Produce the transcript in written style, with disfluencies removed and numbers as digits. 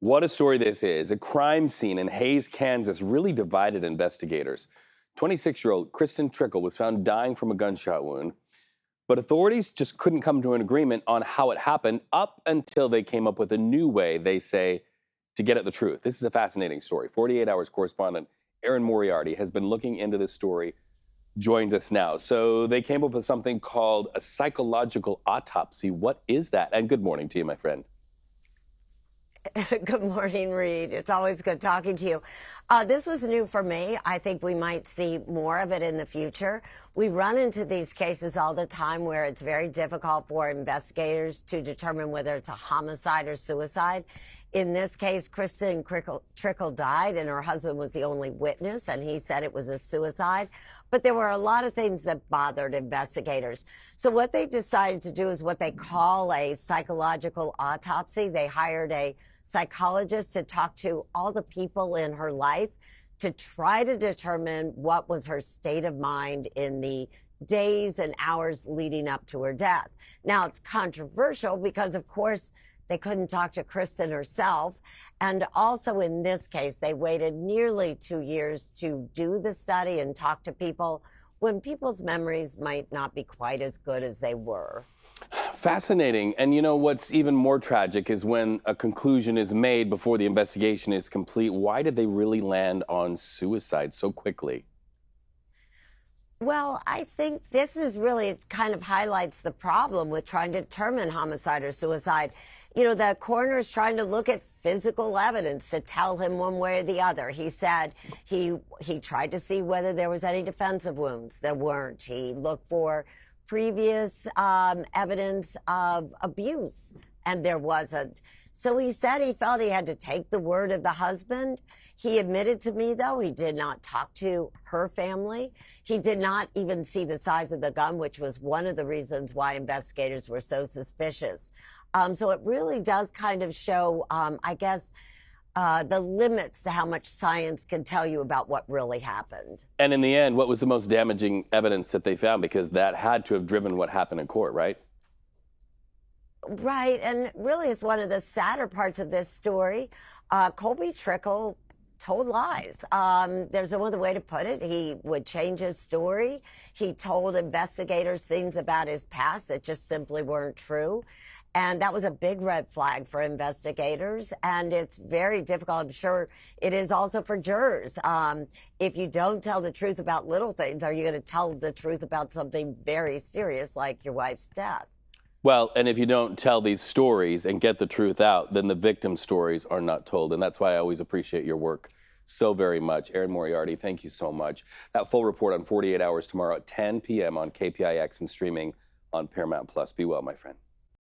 What a story this is. A crime scene in Hays, Kansas really divided investigators. 26-year-old Kristen Trickle was found dying from a gunshot wound, but authorities just couldn't come to an agreement on how it happened up until they came up with a new way, they say, to get at the truth. This is a fascinating story. 48 Hours correspondent Erin Moriarty has been looking into this story, joins us now. So they came up with something called a psychological autopsy. What is that? And good morning to you, my friend. Good morning, Reed. It's always good talking to you. This was new for me. I think we might see more of it in the future. We run into these cases all the time where it's very difficult for investigators to determine whether it's a homicide or suicide. In this case, Kristen Trickle died, and her husband was the only witness, and he said it was a suicide. But there were a lot of things that bothered investigators. So what they decided to do is what they call a psychological autopsy. They hired a psychologist to talk to all the people in her life to try to determine what was her state of mind in the days and hours leading up to her death. Now, it's controversial because, of course, they couldn't talk to Kristen herself. And also in this case, they waited nearly 2 years to do the study and talk to people when people's memories might not be quite as good as they were. Fascinating. And you know what's even more tragic is when a conclusion is made before the investigation is complete. Why did they really land on suicide so quickly? Well, I think this is really kind of highlights the problem with trying to determine homicide or suicide. You know, the coroner's trying to look at physical evidence to tell him one way or the other. He said he tried to see whether there was any defensive wounds. There weren't. He looked for previous evidence of abuse, and there wasn't. So he said he felt he had to take the word of the husband. He admitted to me, though, he did not talk to her family. He did not even see the size of the gun, which was one of the reasons why investigators were so suspicious. So it really does kind of show, I guess, the limits to how much science can tell you about what really happened. And in the end, what was the most damaging evidence that they found? Because that had to have driven what happened in court, right? Right, and really it's one of the sadder parts of this story. Colby Trickle told lies. There's no other way to put it. He would change his story. He told investigators things about his past that just simply weren't true. And that was a big red flag for investigators. And it's very difficult. I'm sure it is also for jurors. If you don't tell the truth about little things, are you going to tell the truth about something very serious like your wife's death? Well, and if you don't tell these stories and get the truth out, then the victim stories are not told. And that's why I always appreciate your work so very much. Erin Moriarty, thank you so much. That full report on 48 Hours tomorrow at 10 p.m. on KPIX and streaming on Paramount Plus. Be well, my friend.